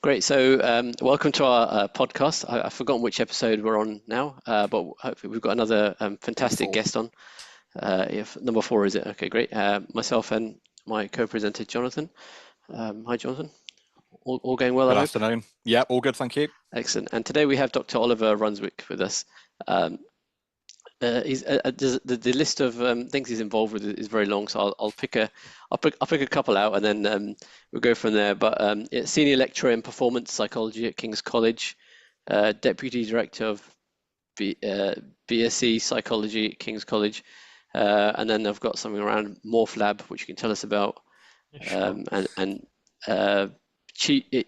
Great. So, welcome to our podcast. I've forgotten which episode we're on now, but hopefully we've got another fantastic guest on. If number 4 is it? Okay, great. Myself and my co-presenter Jonathan. Hi, Jonathan. All going well, I Good hope? afternoon. Yeah, all good, thank you. Excellent. And today we have Dr. Oliver Runswick with us. The list of things he's involved with is very long, so I'll pick a couple out, and then we'll go from there. But senior lecturer in performance psychology at King's College, deputy director of BSc psychology at King's College, and then I've got something around MORPH Lab, which you can tell us about, Sure. and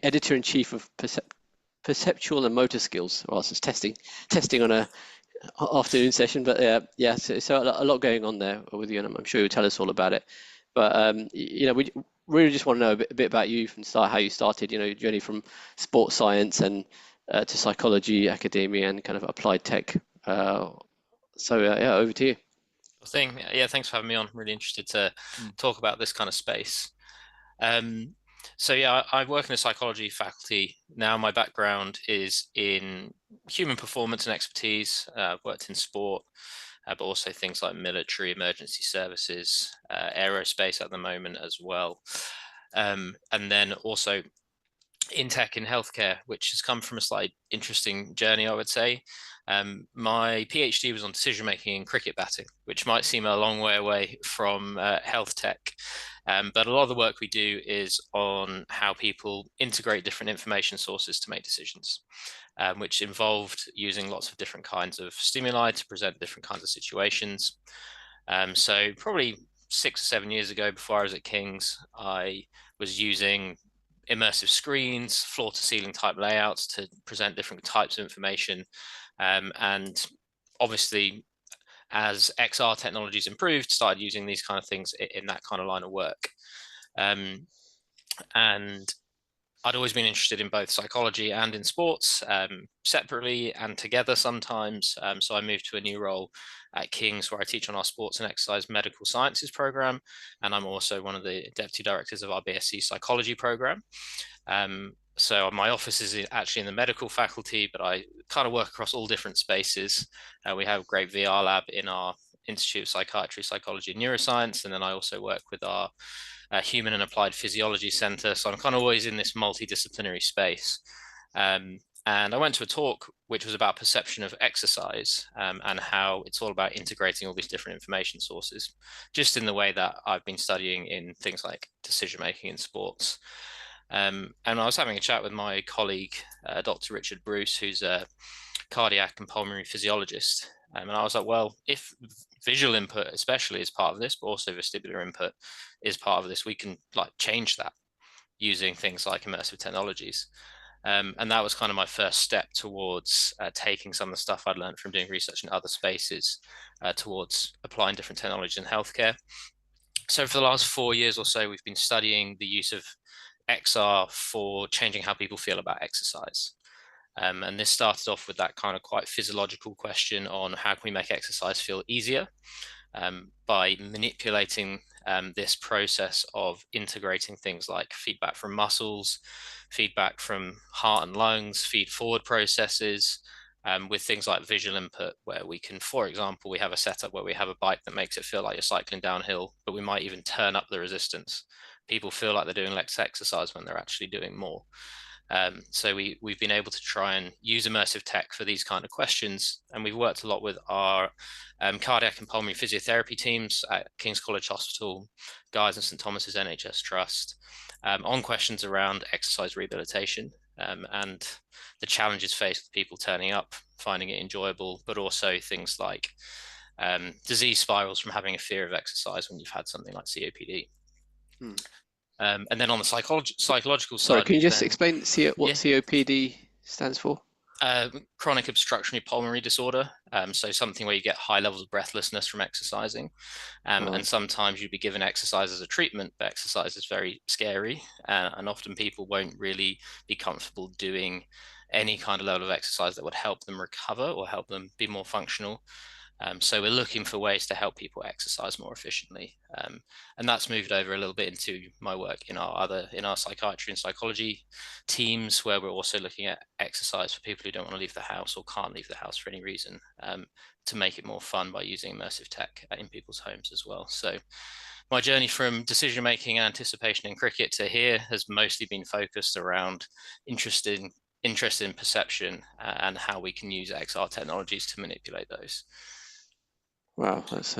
editor in chief of Perceptual and Motor Skills. Well, it's testing on a afternoon session, but so a lot going on there with you, and I'm sure you'll tell us all about it. But we really just want to know a bit about you from start, how you started, your journey from sports science and to psychology, academia, and kind of applied tech. Over to you. Thanks for having me on. I'm really interested to talk about this kind of space. I work in the psychology faculty. Now my background is in human performance and expertise. I've worked in sport, but also things like military, emergency services, aerospace at the moment as well. And then also in tech and healthcare, which has come from a slightly interesting journey, I would say. My PhD was on decision-making in cricket batting, which might seem a long way away from health tech. But a lot of the work we do is on how people integrate different information sources to make decisions, which involved using lots of different kinds of stimuli to present different kinds of situations. So probably 6 or 7 years ago, before I was at King's, I was using immersive screens, floor-to-ceiling type layouts to present different types of information. And obviously, as XR technologies improved, started using these kind of things in that kind of line of work. And I'd always been interested in both psychology and in sports, separately and together sometimes. So I moved to a new role at King's where I teach on our sports and exercise medical sciences program. And I'm also one of the deputy directors of our BSc psychology program. So my office is actually in the medical faculty, but I kind of work across all different spaces. We have a great VR lab in our Institute of Psychiatry, Psychology and Neuroscience. And then I also work with our Human and Applied Physiology Center. So I'm kind of always in this multidisciplinary space. And I went to a talk which was about perception of exercise and how it's all about integrating all these different information sources, just in the way that I've been studying in things like decision-making in sports. And I was having a chat with my colleague, Dr. Richard Bruce, who's a cardiac and pulmonary physiologist. And I was like, well, if visual input especially is part of this, but also vestibular input is part of this, we can change that using things like immersive technologies. And that was kind of my first step towards taking some of the stuff I'd learned from doing research in other spaces towards applying different technologies in healthcare. So for the last 4 years or so, we've been studying the use of XR for changing how people feel about exercise. And this started off with that kind of quite physiological question on how can we make exercise feel easier by manipulating this process of integrating things like feedback from muscles, feedback from heart and lungs, feed-forward processes, with things like visual input, where we can, for example, we have a setup where we have a bike that makes it feel like you're cycling downhill, but we might even turn up the resistance. People feel like they're doing less exercise when they're actually doing more. So we've been able to try and use immersive tech for these kind of questions. And we've worked a lot with our cardiac and pulmonary physiotherapy teams at King's College Hospital, Guy's and St Thomas's NHS Trust, on questions around exercise rehabilitation and the challenges faced with people turning up, finding it enjoyable, but also things like disease spirals from having a fear of exercise when you've had something like COPD. And then on the psychological side, sorry, can you just explain what COPD stands for? Chronic obstructive pulmonary disorder. So something where you get high levels of breathlessness from exercising. And sometimes you'd be given exercise as a treatment, but exercise is very scary. And often people won't really be comfortable doing any kind of level of exercise that would help them recover or help them be more functional. So we're looking for ways to help people exercise more efficiently. And that's moved over a little bit into my work in our psychiatry and psychology teams, where we're also looking at exercise for people who don't want to leave the house or can't leave the house for any reason, to make it more fun by using immersive tech in people's homes as well. So my journey from decision making and anticipation in cricket to here has mostly been focused around interest in perception and how we can use XR technologies to manipulate those. Wow, that's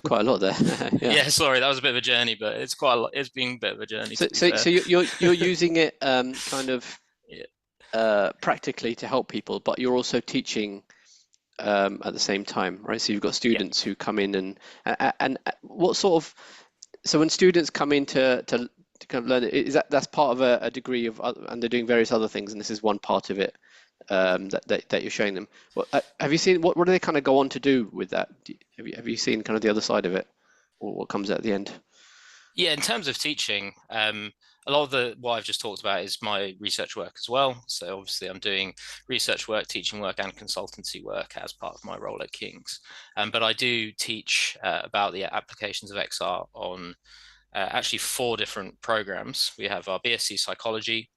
quite a lot there. Yeah, sorry, that was a bit of a journey, but it's quite a lot. It's been a bit of a journey. So you're using it kind of practically to help people, but you're also teaching at the same time, right? So you've got students who come in and what sort of, so when students come in to kind of learn, is that's part of a degree of, and they're doing various other things, and this is one part of it that you're showing them. Have you seen what do they kind of go on to do with that? Have you seen kind of the other side of it, or what comes at the end? Yeah, in terms of teaching, a lot of what I've just talked about is my research work as well. So obviously I'm doing research work, teaching work, and consultancy work as part of my role at King's. But I do teach about the applications of XR on actually 4 different programs. We have our BSc Psychology,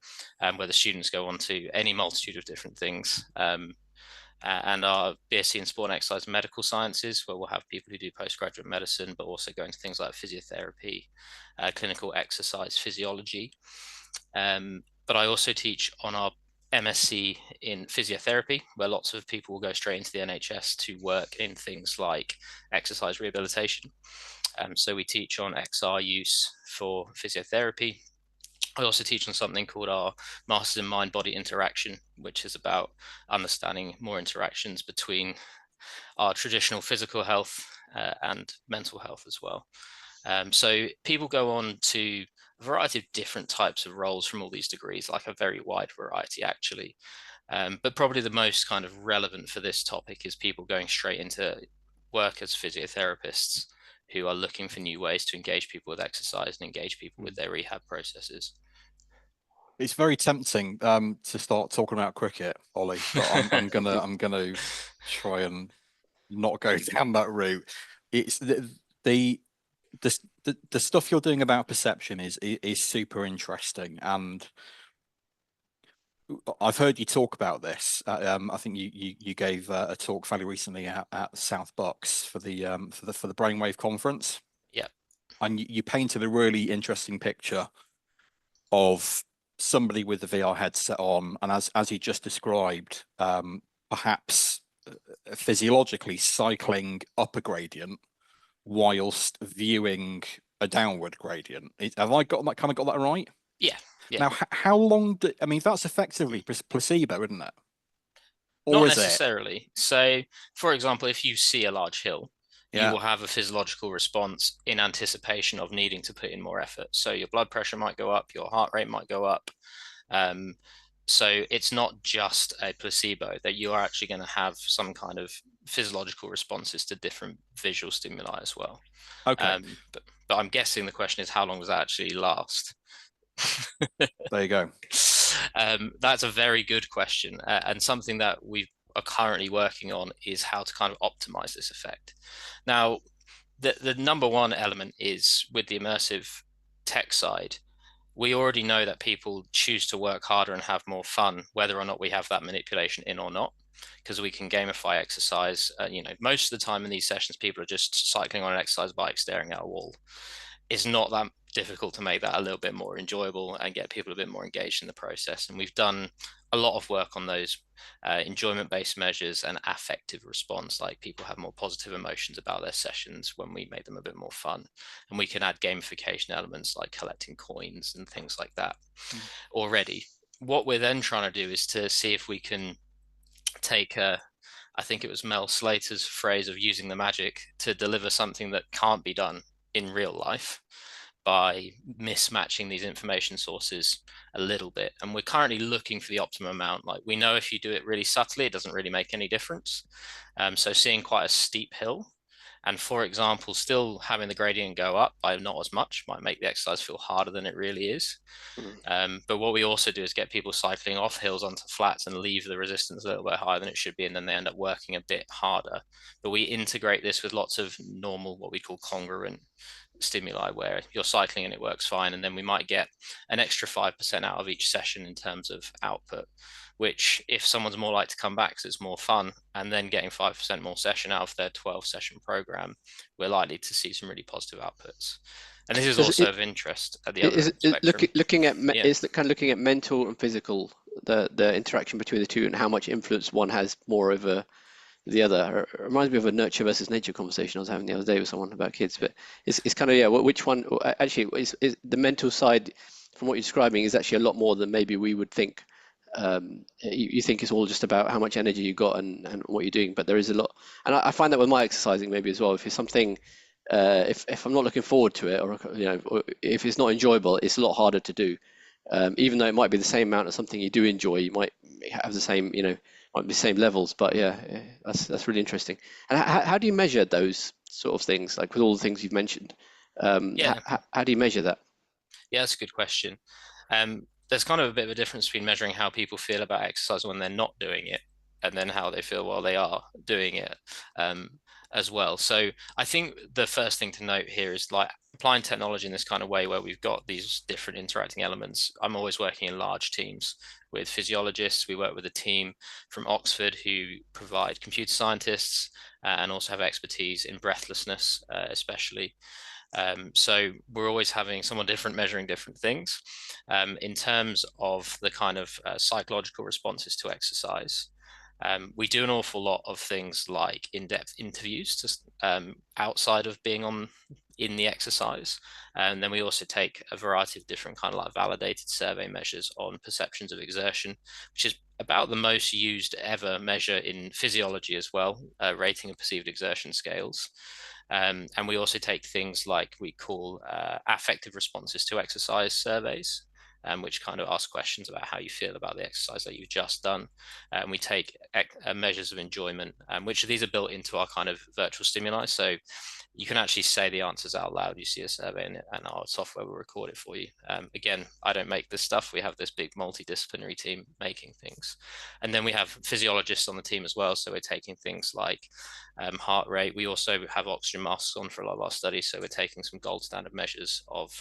where the students go on to any multitude of different things. And our BSc in Sport and Exercise Medical Sciences, where we'll have people who do postgraduate medicine, but also go into things like physiotherapy, clinical exercise physiology. But I also teach on our MSc in physiotherapy, where lots of people will go straight into the NHS to work in things like exercise rehabilitation. So we teach on XR use for physiotherapy. I also teach on something called our Masters in Mind-Body Interaction, which is about understanding more interactions between our traditional physical health and mental health as well. So people go on to a variety of different types of roles from all these degrees, like a very wide variety actually. But probably the most kind of relevant for this topic is people going straight into work as physiotherapists who are looking for new ways to engage people with exercise and engage people with their rehab processes. It's very tempting to start talking about cricket, Ollie, but I'm gonna try and not go down that route. It's the stuff you're doing about perception is super interesting, and I've heard you talk about this. I think you gave a talk fairly recently at South Bucks for the Brainwave conference. Yeah, and you painted a really interesting picture of somebody with the VR headset on, and as you just described, perhaps physiologically cycling up a gradient whilst viewing a downward gradient. Have I got that right? Yeah. Now, how long I mean, that's effectively placebo, isn't it? Or not necessarily. So, for example, if you see a large hill, you will have a physiological response in anticipation of needing to put in more effort. So your blood pressure might go up, your heart rate might go up. So it's not just a placebo, that you are actually going to have some kind of physiological responses to different visual stimuli as well. Okay. But I'm guessing the question is, how long does that actually last? There you go. That's a very good question, and something that we are currently working on is how to kind of optimize this effect. Now, the number one element is with the immersive tech side. We already know that people choose to work harder and have more fun, whether or not we have that manipulation in or not, because we can gamify exercise. Most of the time in these sessions, people are just cycling on an exercise bike, staring at a wall. It's not that difficult to make that a little bit more enjoyable and get people a bit more engaged in the process. And we've done a lot of work on those enjoyment-based measures and affective response, like people have more positive emotions about their sessions when we make them a bit more fun. And we can add gamification elements like collecting coins and things like that already. What we're then trying to do is to see if we can take I think it was Mel Slater's phrase of using the magic to deliver something that can't be done in real life by mismatching these information sources a little bit. And we're currently looking for the optimum amount. Like, we know if you do it really subtly, it doesn't really make any difference. So seeing quite a steep hill And for example, still having the gradient go up by not as much might make the exercise feel harder than it really is. But what we also do is get people cycling off hills onto flats and leave the resistance a little bit higher than it should be, and then they end up working a bit harder. But we integrate this with lots of normal, what we call congruent stimuli, where you're cycling and it works fine, and then we might get an extra 5% out of each session in terms of output, which if someone's more likely to come back because it's more fun, and then getting 5% more session out of their 12 session program, we're likely to see some really positive outputs. And this is also of interest at the other spectrum. Looking at is kind of looking at mental and physical, the interaction between the two, and how much influence one has more over the other. It reminds me of a nurture versus nature conversation I was having the other day with someone about kids. But it's kind of which one actually is the mental side from what you're describing is actually a lot more than maybe we would think. You think it's all just about how much energy you got and what you're doing, but there is a lot. And I find that with my exercising maybe as well. If it's something if I'm not looking forward to it, or or if it's not enjoyable, it's a lot harder to do. Even though it might be the same amount of something you do enjoy, you might have the same, might be the same levels. But yeah, that's really interesting. And how do you measure those sort of things, like with all the things you've mentioned? How do you measure that? Yeah, that's a good question. There's kind of a bit of a difference between measuring how people feel about exercise when they're not doing it, and then how they feel while they are doing it as well. So I think the first thing to note here is like applying technology in this kind of way where we've got these different interacting elements. I'm always working in large teams with physiologists. We work with a team from Oxford who provide computer scientists and also have expertise in breathlessness, especially. So we're always having someone different measuring different things. In terms of the kind of psychological responses to exercise, we do an awful lot of things like in-depth interviews just outside of being in the exercise. And then we also take a variety of different kind of like validated survey measures on perceptions of exertion, which is about the most used ever measure in physiology as well, rating of perceived exertion scales. And we also take things like we call affective responses to exercise surveys, which kind of ask questions about how you feel about the exercise that you've just done. And we take measures of enjoyment, which these are built into our kind of virtual stimuli. So you can actually say the answers out loud. You see a survey in it, and our software will record it for you. Again, I don't make this stuff. We have this big multidisciplinary team making things. And then we have physiologists on the team as well. So we're taking things like heart rate. We also have oxygen masks on for a lot of our studies. So we're taking some gold standard measures of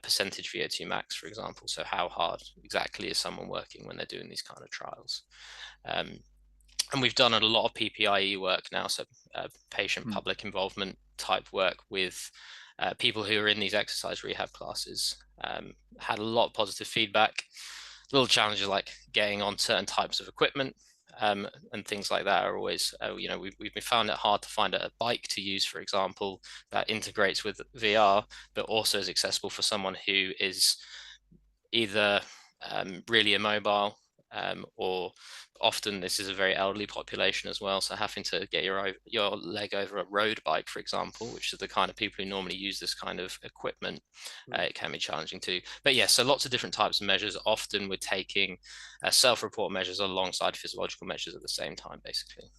percentage VO2 max, for example. So how hard exactly is someone working when they're doing these kind of trials? And we've done a lot of PPIE work now, so patient public involvement type work with people who are in these exercise rehab classes. Had a lot of positive feedback. Little challenges like getting on certain types of equipment and things like that are always, we've found it hard to find a bike to use, for example, that integrates with VR, but also is accessible for someone who is either really immobile, or often this is a very elderly population as well. So having to get your leg over a road bike, for example, which is the kind of people who normally use this kind of equipment, it can be challenging too. But yeah, so lots of different types of measures. Often we're taking self-report measures alongside physiological measures at the same time, basically.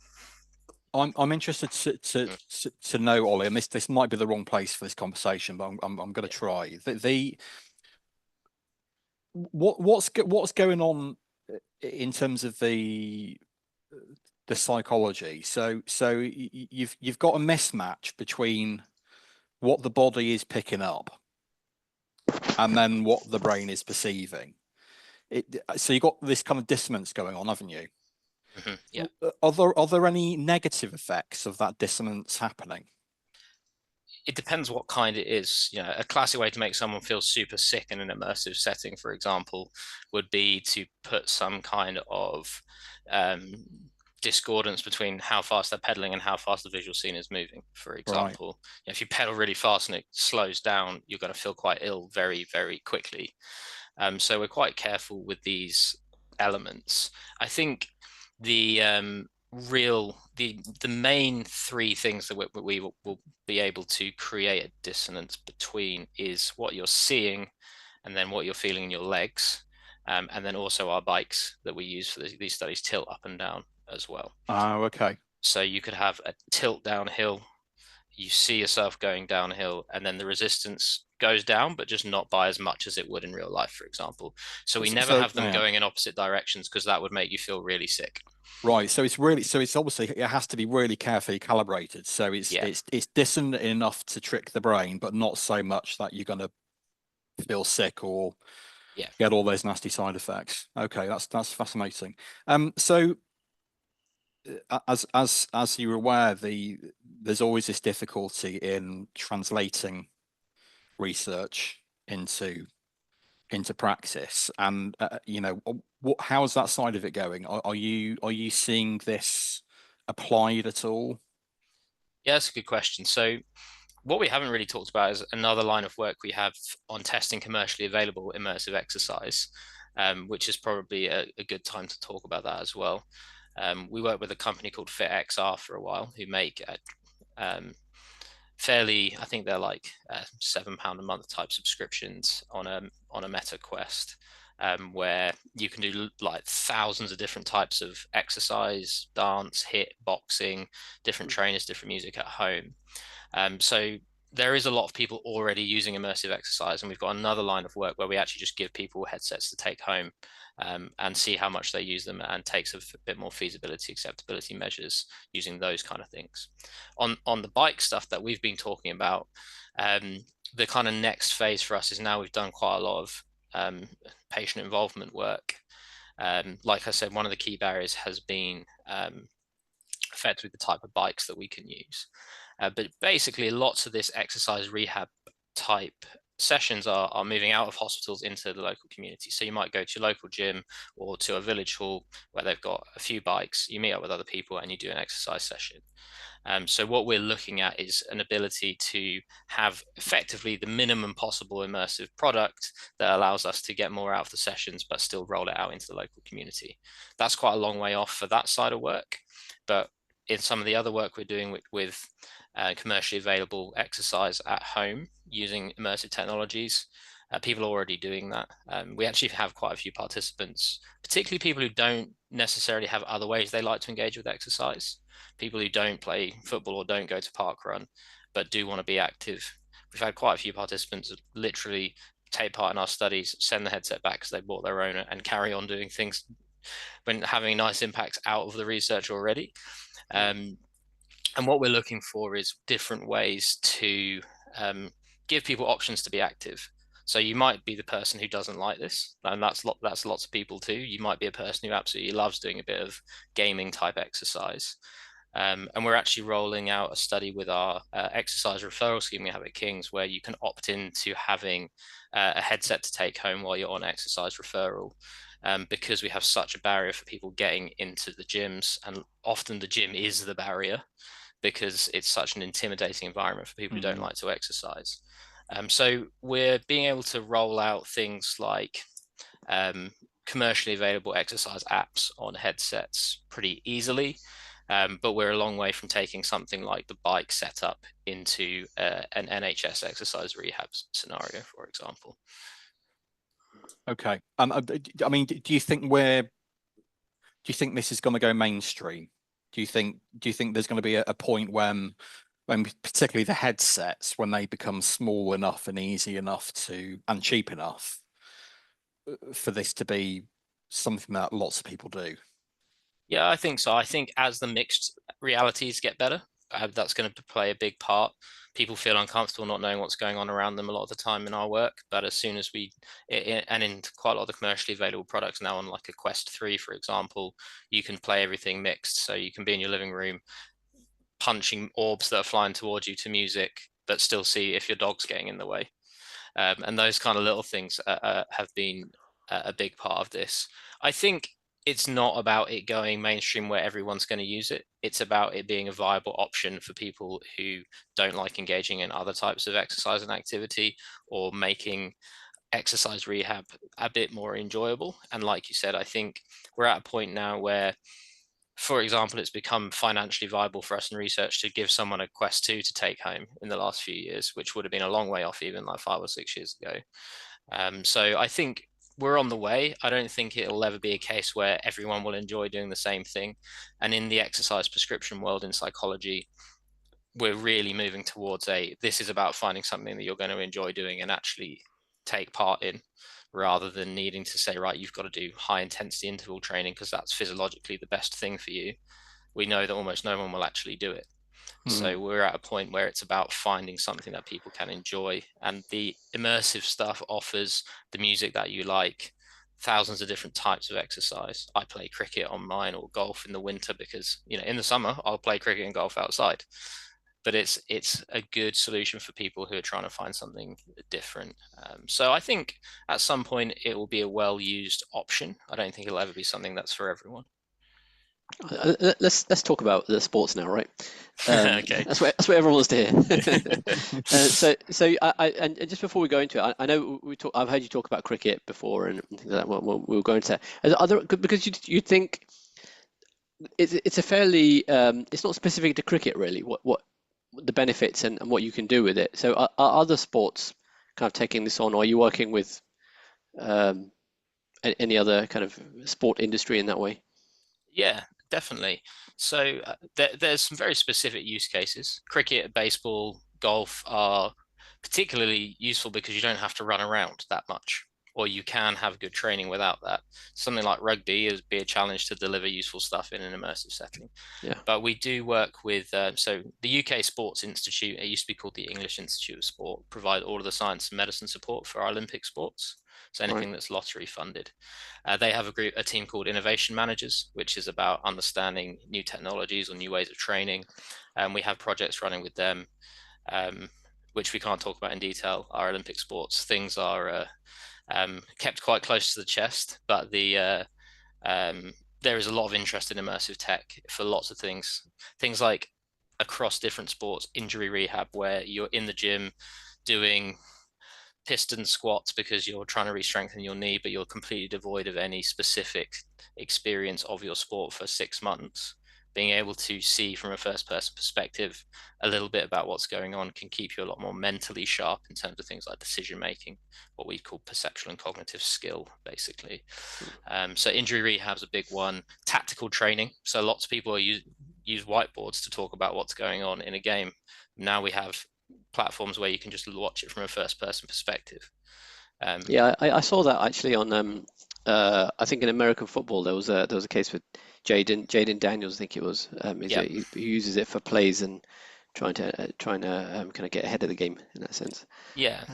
I'm interested to know, Ollie, and this might be the wrong place for this conversation, but I'm going to try. What's going on in terms of the psychology? So you've got a mismatch between what the body is picking up and then what the brain is perceiving. So you've got this kind of dissonance going on, haven't you? Mm-hmm. Yeah. Are there any negative effects of that dissonance happening? It depends what kind it is. A classic way to make someone feel super sick in an immersive setting, for example, would be to put some kind of discordance between how fast they're pedaling and how fast the visual scene is moving. For example, if you pedal really fast and it slows down, you're going to feel quite ill very, very quickly. So we're quite careful with these elements. I think the main three things that we will be able to create a dissonance between is what you're seeing, and then what you're feeling in your legs, and then also our bikes that we use for these studies tilt up and down as well. Oh, okay. So you could have a tilt downhill you see yourself going downhill, and then the resistance goes down, but just not by as much as it would in real life, for example. So we never have them going in opposite directions, because that would make you feel really sick. Right. So it's obviously, it has to be really carefully calibrated. So it's dissonant enough to trick the brain, but not so much that you're going to feel sick or get all those nasty side effects. Okay, that's fascinating. So as you're aware, there's always this difficulty in translating research into practice, and how's that side of it going? Are you seeing this applied at all? Yeah, that's a good question. So what we haven't really talked about is another line of work we have on testing commercially available immersive exercise, which is probably a good time to talk about that as well. We worked with a company called FitXR for a while, who make fairly, I think they're like £7 a month type subscriptions on a Meta Quest, where you can do like thousands of different types of exercise, dance, HIIT, boxing, different trainers, different music at home. So there is a lot of people already using immersive exercise, and we've got another line of work where we actually just give people headsets to take home, and see how much they use them, and takes a bit more feasibility, acceptability measures using those kind of things. On the bike stuff that we've been talking about, the kind of next phase for us is, now we've done quite a lot of patient involvement work. Like I said, one of the key barriers has been effectively the type of bikes that we can use. But basically, lots of this exercise rehab type sessions are moving out of hospitals into the local community. So you might go to your local gym or to a village hall where they've got a few bikes, you meet up with other people and you do an exercise session. So what we're looking at is an ability to have effectively the minimum possible immersive product that allows us to get more out of the sessions, but still roll it out into the local community. That's quite a long way off for that side of work, but in some of the other work we're doing with commercially available exercise at home using immersive technologies, people are already doing that. We actually have quite a few participants, particularly people who don't necessarily have other ways they like to engage with exercise, people who don't play football or don't go to park run, but do want to be active. We've had quite a few participants literally take part in our studies, send the headset back because they bought their own, and carry on doing things when having nice impacts out of the research already. And what we're looking for is different ways to give people options to be active. So you might be the person who doesn't like this, and that's lots of people too. You might be a person who absolutely loves doing a bit of gaming type exercise. And we're actually rolling out a study with our exercise referral scheme we have at King's, where you can opt into having a headset to take home while you're on exercise referral. Because we have such a barrier for people getting into the gyms, and often the gym is the barrier because it's such an intimidating environment for people who don't like to exercise. So we're being able to roll out things like commercially available exercise apps on headsets pretty easily, but we're a long way from taking something like the bike setup into an NHS exercise rehab scenario, for example. Okay. I mean, do you think this is going to go mainstream? Do you think there's going to be a point when particularly the headsets, when they become small enough and easy enough and cheap enough for this to be something that lots of people do? Yeah, I think so. I think as the mixed realities get better, that's going to play a big part. People feel uncomfortable not knowing what's going on around them a lot of the time in our work, but as soon as and in quite a lot of the commercially available products now, on like a Quest 3, for example, you can play everything mixed. So you can be in your living room punching orbs that are flying towards you to music, but still see if your dog's getting in the way. And those kind of little things have been a big part of this. I think it's not about it going mainstream where everyone's going to use it. It's about it being a viable option for people who don't like engaging in other types of exercise and activity, or making exercise rehab a bit more enjoyable. And like you said, I think we're at a point now where, for example, it's become financially viable for us in research to give someone a Quest 2 to take home in the last few years, which would have been a long way off even like 5 or 6 years ago. So I think we're on the way. I don't think it'll ever be a case where everyone will enjoy doing the same thing. And in the exercise prescription world in psychology, we're really moving towards this is about finding something that you're going to enjoy doing and actually take part in, rather than needing to say, right, you've got to do high intensity interval training because that's physiologically the best thing for you. We know that almost no one will actually do it. So we're at a point where it's about finding something that people can enjoy, and the immersive stuff offers the music that you like, thousands of different types of exercise. I play cricket on mine, or golf in the winter, because in the summer I'll play cricket and golf outside. But it's a good solution for people who are trying to find something different. So I think at some point it will be a well-used option. I don't think it'll ever be something that's for everyone. Let's talk about the sports now, right? Okay. That's what everyone wants to hear. And just before we go into it, I know I've heard you talk about cricket before and things like that. We'll go into that. Because you think it's a fairly it's not specific to cricket really. What the benefits and what you can do with it. So are other sports kind of taking this on, or are you working with any other kind of sport industry in that way? Yeah, definitely. So there's some very specific use cases. Cricket, baseball, golf are particularly useful because you don't have to run around that much, or you can have good training without that. Something like rugby is be a challenge to deliver useful stuff in an immersive setting. Yeah. But we do work with, so the UK Sports Institute, it used to be called the English Institute of Sport, provide all of the science and medicine support for our Olympic sports. So anything that's lottery funded. They have a team called Innovation Managers, which is about understanding new technologies or new ways of training. We have projects running with them, which we can't talk about in detail. Our Olympic sports things are kept quite close to the chest, but there is a lot of interest in immersive tech for lots of things like across different sports, injury rehab, where you're in the gym doing piston squats because you're trying to re-strengthen your knee, but you're completely devoid of any specific experience of your sport for 6 months. Being able to see from a first person perspective a little bit about what's going on can keep you a lot more mentally sharp in terms of things like decision making, what we call perceptual and cognitive skill, basically. So injury rehab's a big one. Tactical training. So lots of people use whiteboards to talk about what's going on in a game. Now we have platforms where you can just watch it from a first person perspective. Yeah, I saw that actually on I think in American football there was a case with Jaden Daniels, I think it was. He uses it for plays and trying to kind of get ahead of the game in that sense. Yeah.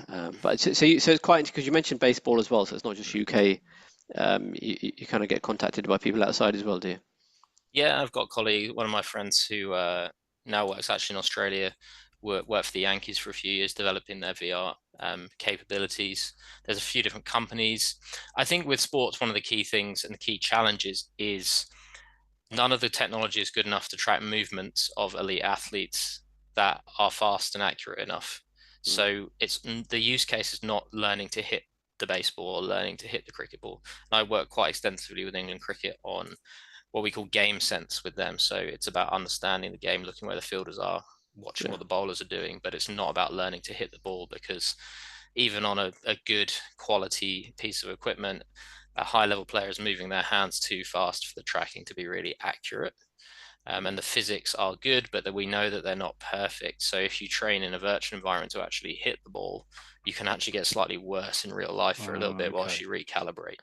But so it's quite, because you mentioned baseball as well, so it's not just UK. You kind of get contacted by people outside as well, do you? Yeah, I've got a colleague, one of my friends who now works actually in Australia, worked for the Yankees for a few years developing their VR capabilities. There's a few different companies. I think with sports, one of the key things and the key challenges is none of the technology is good enough to track movements of elite athletes that are fast and accurate enough. So it's the use case is not learning to hit the baseball or learning to hit the cricket ball. And I work quite extensively with England Cricket on what we call game sense with them. So it's about understanding the game, looking where the fielders are, watching what the bowlers are doing, but it's not about learning to hit the ball, because even on a good quality piece of equipment, a high level player is moving their hands too fast for the tracking to be really accurate. And the physics are good, but we know that they're not perfect. So if you train in a virtual environment to actually hit the ball, you can actually get slightly worse in real life for a little bit whilst you recalibrate.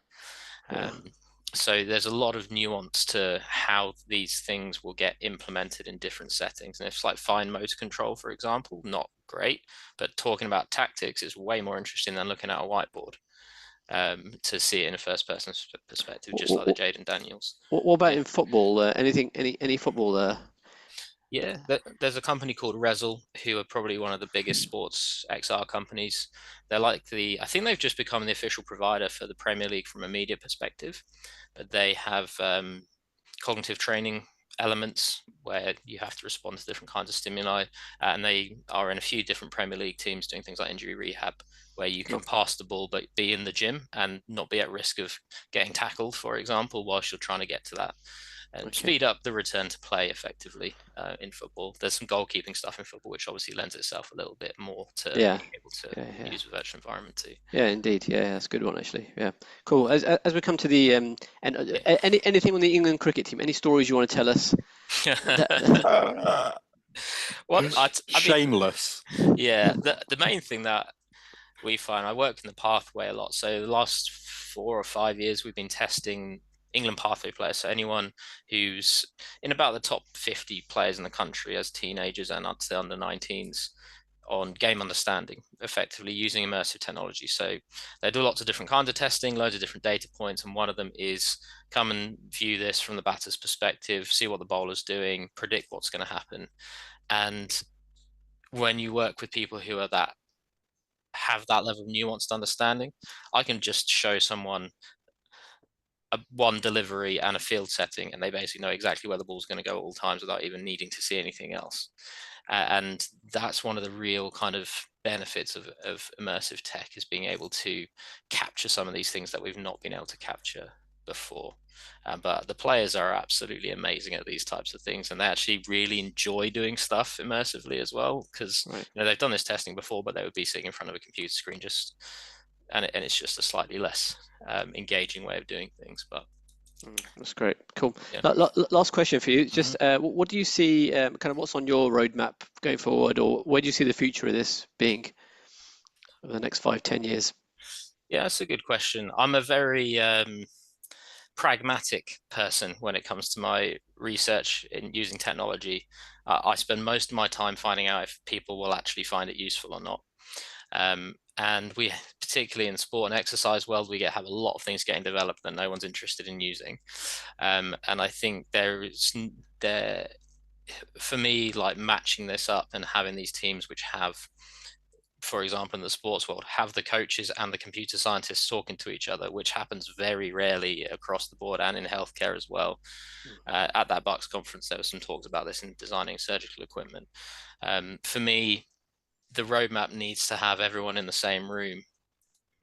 So there's a lot of nuance to how these things will get implemented in different settings. And if it's like fine motor control, for example, not great, but talking about tactics is way more interesting than looking at a whiteboard to see it in a first person perspective, just like the Jaden Daniels. What about in football? Any football there? Yeah, there's a company called Rezel who are probably one of the biggest sports XR companies. They're like I think they've just become the official provider for the Premier League from a media perspective, but they have cognitive training elements where you have to respond to different kinds of stimuli, and they are in a few different Premier League teams doing things like injury rehab, where you can pass the ball but be in the gym and not be at risk of getting tackled, for example, whilst you're trying to get to that. And speed up the return to play effectively in football. There's some goalkeeping stuff in football, which obviously lends itself a little bit more to being able to use a virtual environment too. Yeah, indeed. Yeah, that's a good one actually. Yeah, cool. As we come to the anything on the England cricket team, any stories you want to tell us? Well, I mean, shameless. yeah, the main thing that we find, I work in the pathway a lot. So the last 4 or 5 years, we've been testing England pathway players. So anyone who's in about the top 50 players in the country as teenagers and up to the under 19s on game understanding, effectively using immersive technology. So they do lots of different kinds of testing, loads of different data points. And one of them is come and view this from the batter's perspective, see what the bowler's doing, predict what's going to happen. And when you work with people who are have that level of nuanced understanding, I can just show someone one delivery and a field setting, and they basically know exactly where the ball's going to go at all times without even needing to see anything else. And that's one of the real kind of benefits of immersive tech, is being able to capture some of these things that we've not been able to capture before. But the players are absolutely amazing at these types of things, and they actually really enjoy doing stuff immersively as well, because you know, they've done this testing before, but they would be sitting in front of a computer screen and it's just a slightly less engaging way of doing things. But that's great. Cool. Yeah. Last question for you. Just what do you see, kind of what's on your roadmap going forward, or where do you see the future of this being over the next 5-10 years? Yeah, that's a good question. I'm a very pragmatic person when it comes to my research in using technology. I spend most of my time finding out if people will actually find it useful or not. And we, particularly in sport and exercise world, we have a lot of things getting developed that no one's interested in using. And I think for me, like matching this up and having these teams which have, for example, in the sports world, have the coaches and the computer scientists talking to each other, which happens very rarely across the board and in healthcare as well. At that Bucks conference, there was some talks about this in designing surgical equipment. For me, the roadmap needs to have everyone in the same room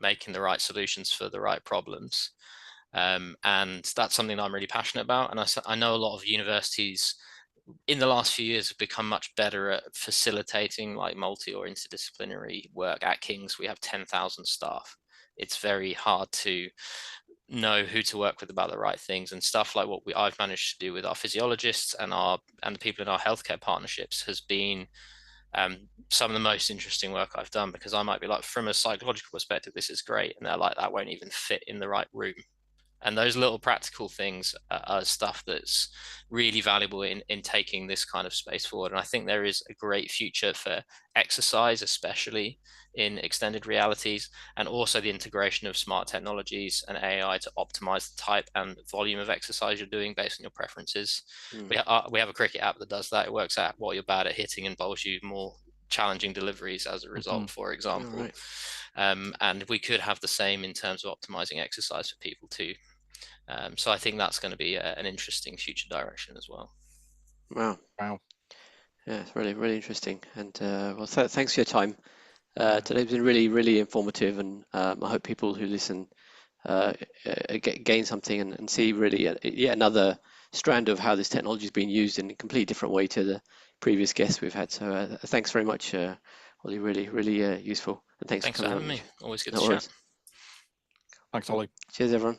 making the right solutions for the right problems. And that's something that I'm really passionate about. And I know a lot of universities in the last few years have become much better at facilitating like multi or interdisciplinary work. At King's, we have 10,000 staff. It's very hard to know who to work with about the right things, and stuff like what I've managed to do with our physiologists and the people in our healthcare partnerships has been some of the most interesting work I've done, because I might be like, from a psychological perspective, this is great, and they're like, that won't even fit in the right room. And those little practical things are stuff that's really valuable in taking this kind of space forward. And I think there is a great future for exercise, especially in extended realities, and also the integration of smart technologies and AI to optimize the type and volume of exercise you're doing based on your preferences. We have a cricket app that does that. It works out what you're bad at hitting and bowls you more challenging deliveries as a result, for example. And we could have the same in terms of optimizing exercise for people too. So I think that's going to be an interesting future direction as well. Wow. Yeah, it's really, really interesting. And well, thanks for your time. Today's been really, really informative, and I hope people who listen gain something and see really yet another strand of how this technology is being used in a completely different way to the previous guests we've had. So thanks very much, Ollie. Really, really useful. And thanks for having me. Always good to chat. Thanks, Ollie. Cheers, everyone.